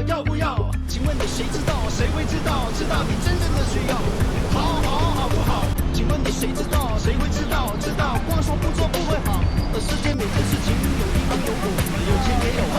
要不要？请问你谁知道？谁会知道？知道你真正的需要。好不好？请问你谁知道？谁会知道？知道光说不做不会好。世间每件事情有因有果，有前也有后。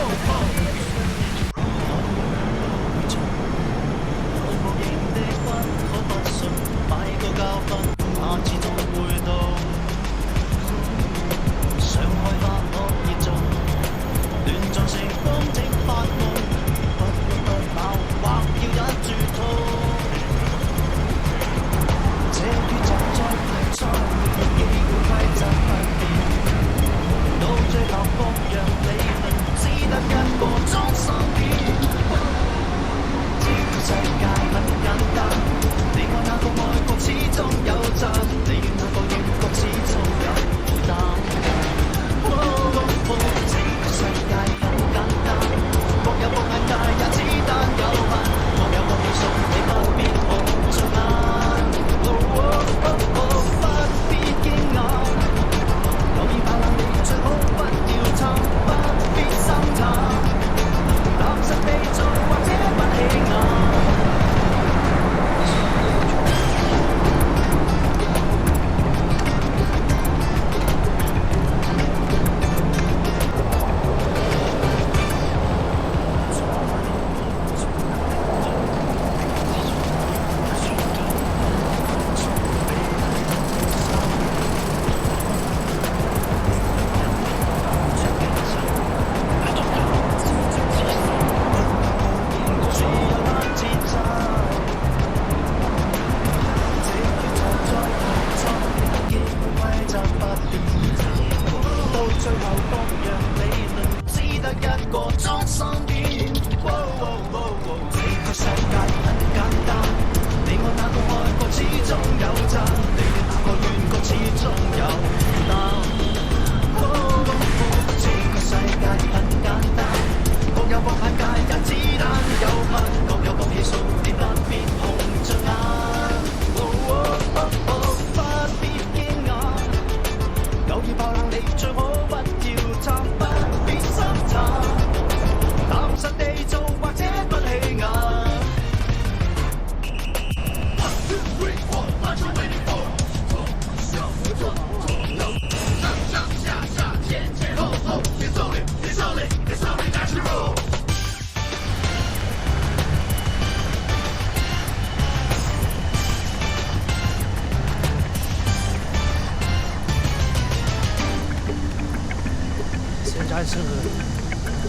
是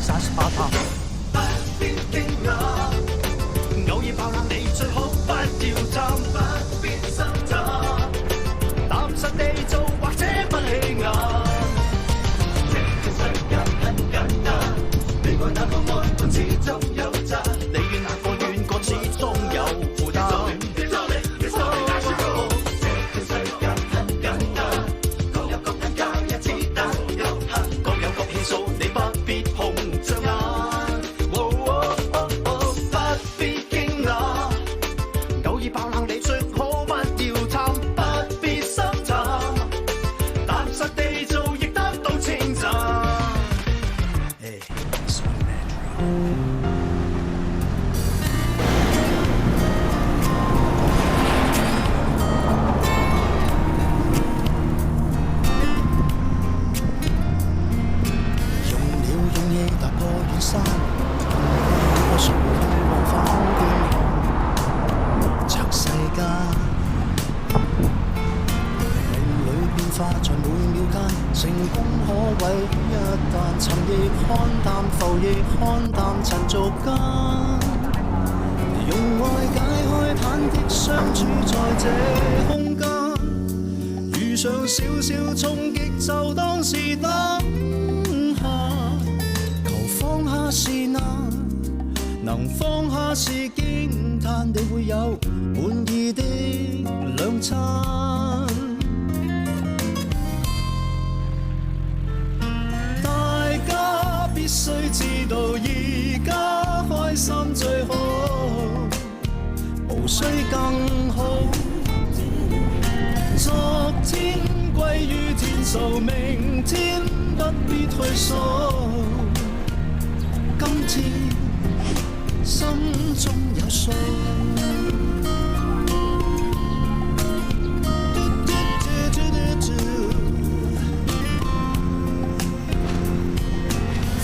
38趴。偶爾爆冷你最好不要貪，不必掙扎，踏實地做或者不起眼。這個世界很簡單，你愛哪個愛伴始終有責，你怨哪個怨過始終有負擔。少少衝擊就當是當下，求放下是難，能放下是驚嘆，你會有滿意的兩餐。大家必須知道，而家開心最好，無需更好。昨天歸於天數，明天不必去數。天心中有數。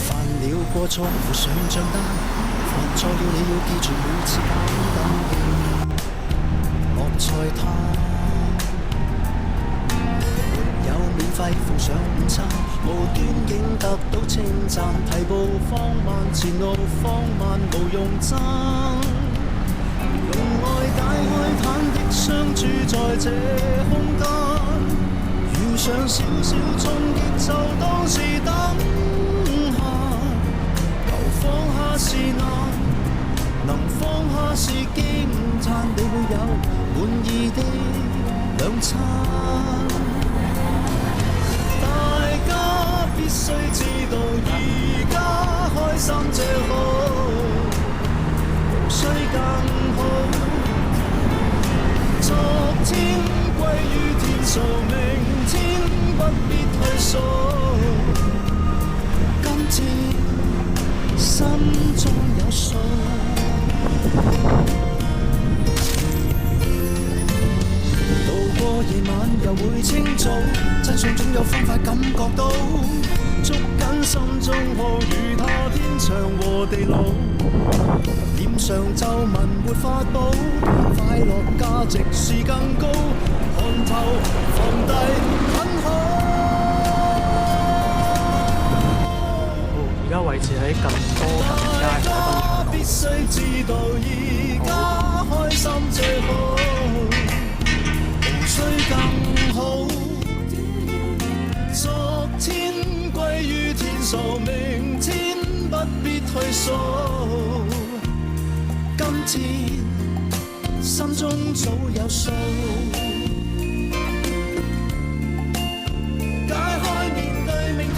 犯了過錯付上帳單，犯錯了你要記住每次簡單嘅惡菜攤。沒有免費奉上午餐，無端竟得到稱讚，提步放慢，前路放慢，無用爭。用愛解開坦的相處在這空間，遇上少少衝擊就當是等下，求放下是難，能放下是驚嘆，你會有滿意的兩餐。大家必須知道而家開心這好，無需更好。昨天歸於天數，明天不必退縮。今天心中有數。渡過夜晚又會清早，真相總有方法感覺到。捉緊心中抱，與他天長和地老。臉上皺紋沒法補，快樂價值是更高。看透放低很好。而家位置喺近多近街海濱長必須知道而家開心這好，無需更好。昨天歸於天數，明天不必退縮。今天心中早有數，解開面對命途。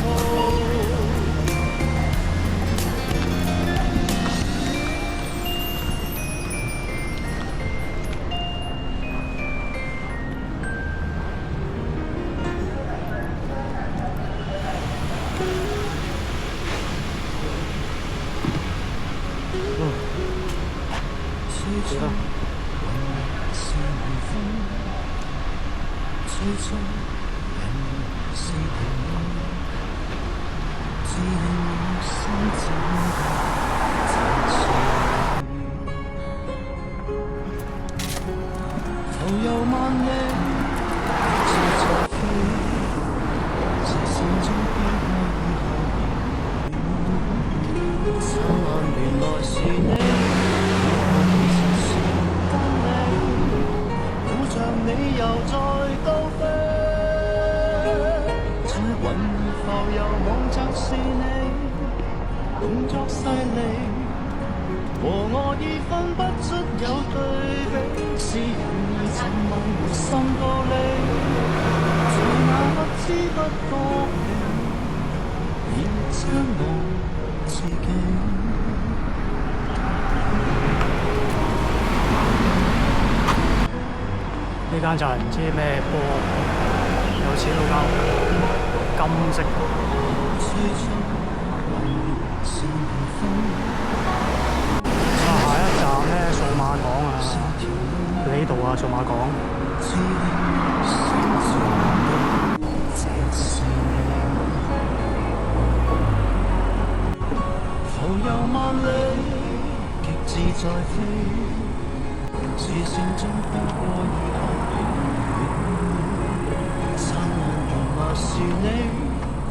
幾多？浮游萬里，自在飛，這心中邊愛與後3萬年來是你。你又再高飛，在雲浮游望着是你，動作細膩，和我已分不出有對比，是人而沉默沒心道理，在那不知不覺地已將我自己。呢間就係唔知咩波，有錢佬間屋，金色。下一站咧數碼港啊，呢度啊數碼港。浮游萬里，極自在飛，視線中不過與後。是你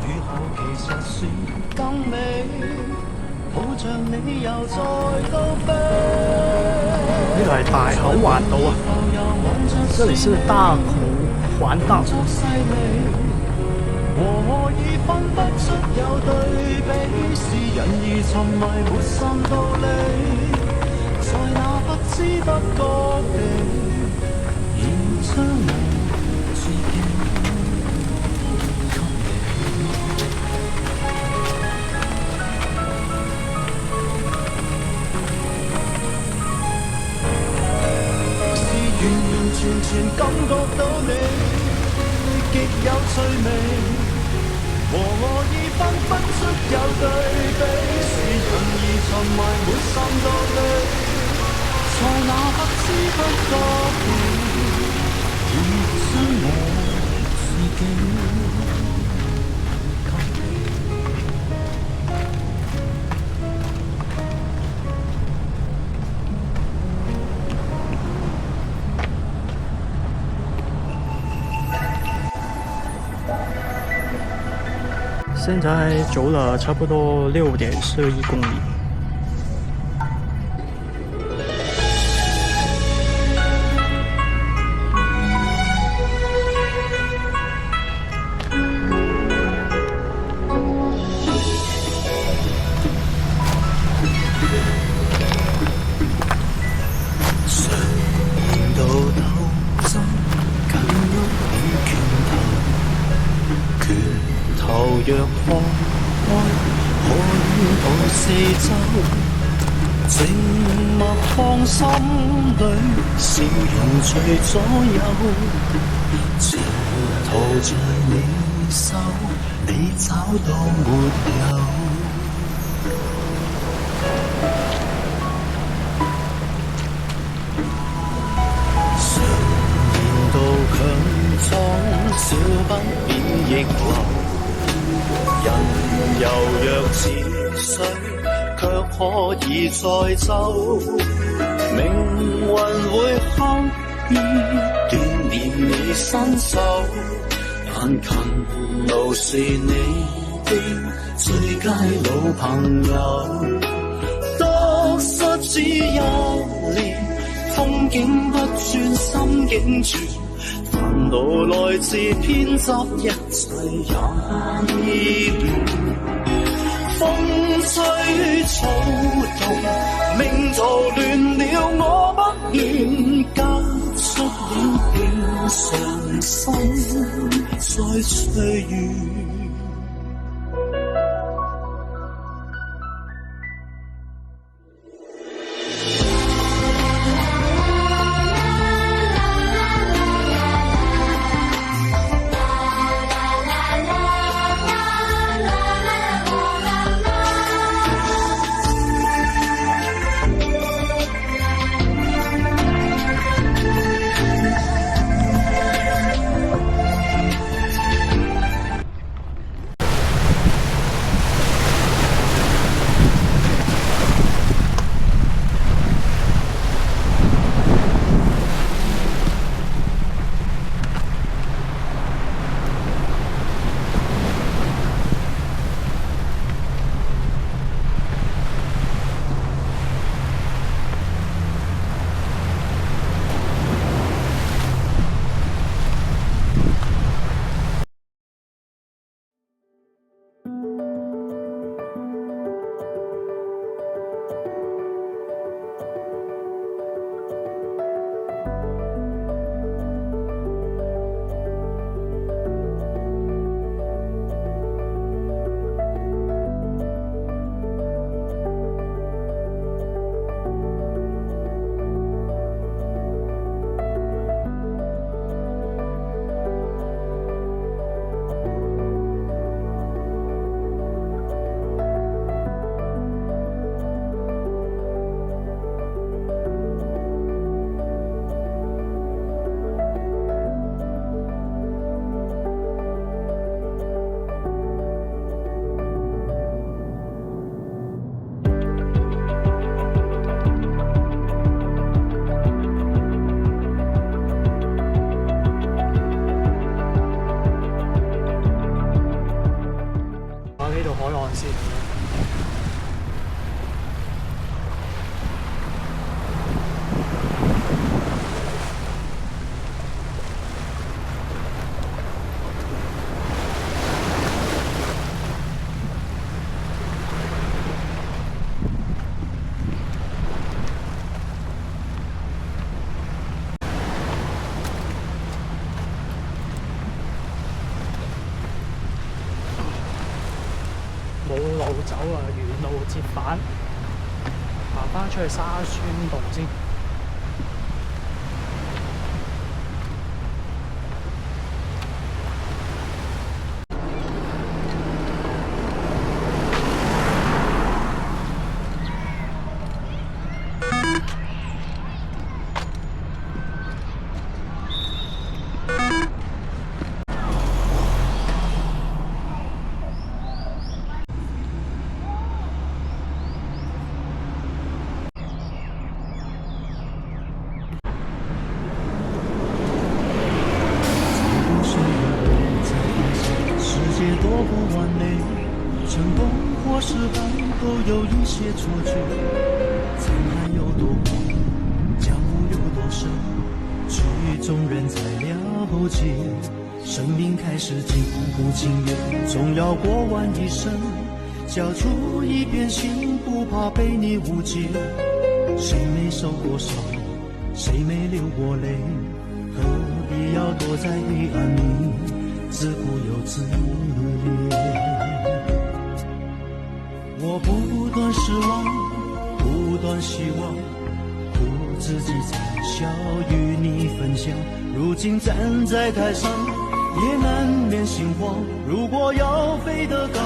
雨後其實是更美，好像你又再高飛。呢度係大口環島啊，這裡是大口環道。和我已分不出有對比，是人而沉迷沒心道理，在那不知不覺地已將我自己。完全感覺到你極有趣味，和我已分不出有對比，是人而沉埋沒散到裏，在那刻知不覺已將我自己給你。現在走了差不多6.41公里。若看開，看到四周，靜默放心裏，笑容隨左右。前途在你手，你找到沒有？常言道強壯少不免逆流。人柔弱似水，卻可以載舟。命運會刻意鍛鍊你身手，但勤勞是你的最佳老朋友。得失只一念，風景不轉，心境轉。煩惱來自偏執，一切也易亂。風吹草動，命途亂了，我不亂，交出了片傷心在歲月。冇路走啊，原路折返，行返出去沙宣道先。成功或失败都有一些错觉，沧海有多广，江湖有多深，曲中人才了解。生命开始经不经验，总要过完一生，交出一片心，不怕被你误解。谁没受过伤，谁没流过泪，何必要躲在黑暗里自顾又自怜？我不断失望，不断希望，苦自己惨笑与你分享。如今站在台上，也难免心慌。如果要飞得高，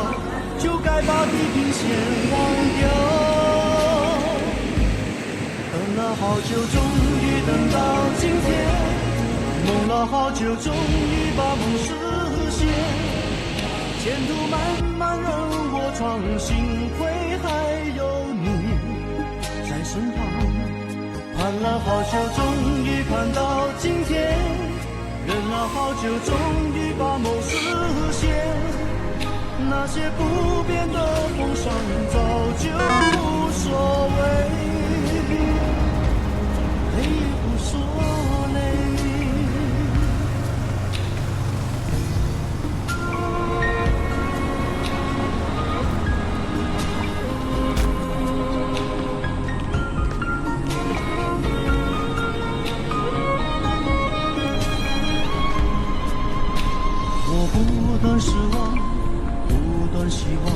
就该把地平线忘掉。等了好久，终于等到今天，梦了好久，终于把梦实现。前途漫漫任我闯，幸亏还有你在身旁。盼了好久，终于盼到今天，忍了好久，终于把梦实现。那些不变的风霜早就无所谓，累也不说累。我不断失望，不断希望，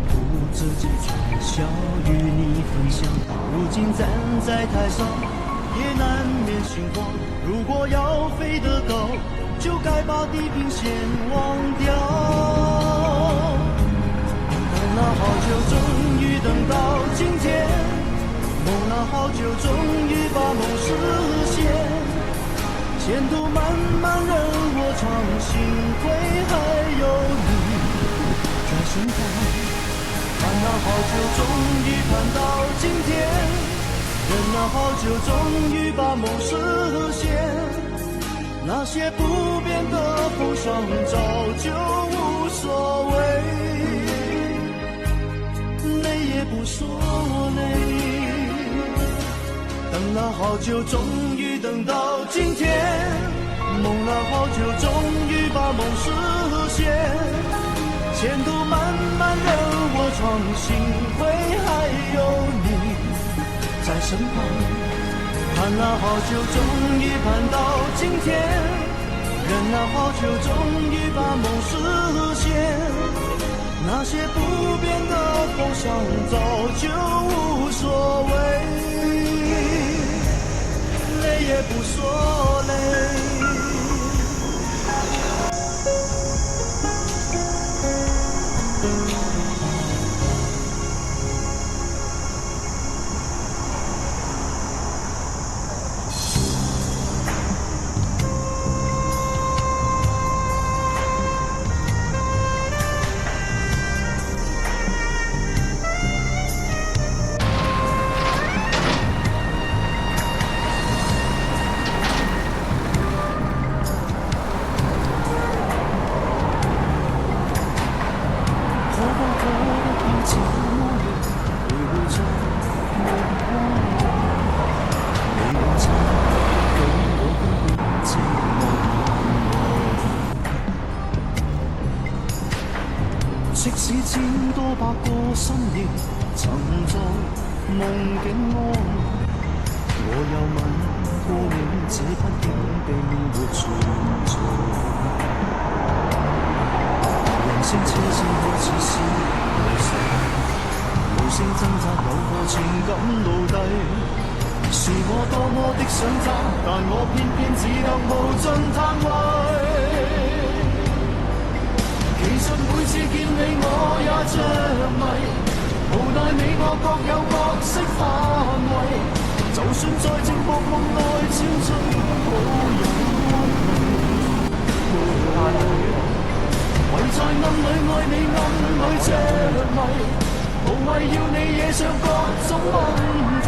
苦自己惨笑与你分享。如今站在台上，也难免心慌。如果要飞得高，就该把地平线忘掉。等了好久，终于等到今天，梦了好久，终于把梦实现。前途漫漫任我闯，幸亏还有你在身旁。盼了好久，终于盼到今天，忍了好久，终于把梦实现。那些不变的风霜早就无所谓，累也不说累。等了好久，终于等到今天，梦了好久，终于把梦实现。前途漫漫任我闯，幸亏还有你在身旁。盼了好久，终于盼到今天，忍了好久，终于把梦实现。那些不变的风霜早就无所谓，累也不说累。即使千多百個深夜曾在夢境安，我又問過你，這不應並沒存在。人聲車聲好似是無聲，無聲掙扎有個情感奴隸，是我多麼的想他，但我偏偏只得無盡嘆謂。其實每次見你我也着迷，無奈你我各有角色範圍，就算在寂寞夢內憔悴，冇人唯在暗裏愛你暗裏着迷，無謂要你惹上各種問題，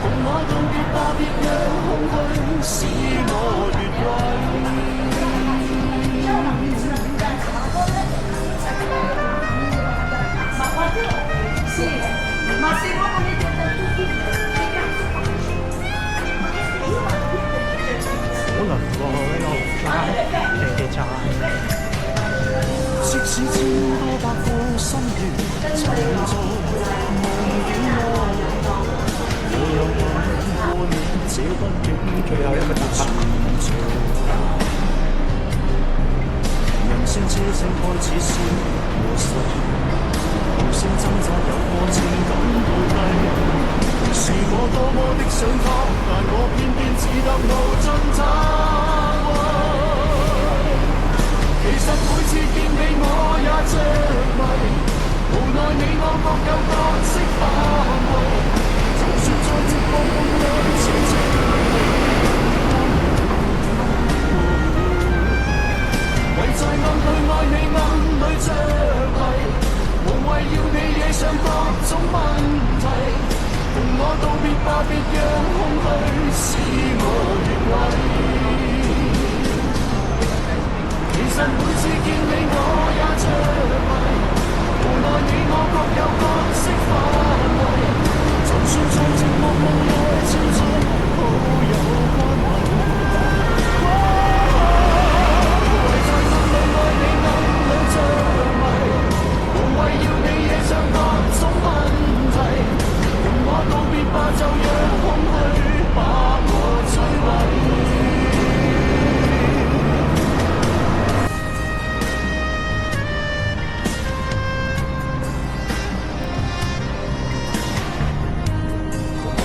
共我道別吧，別讓空虛使我越軌。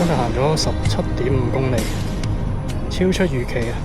真係行咗17.5公里，超出預期啊！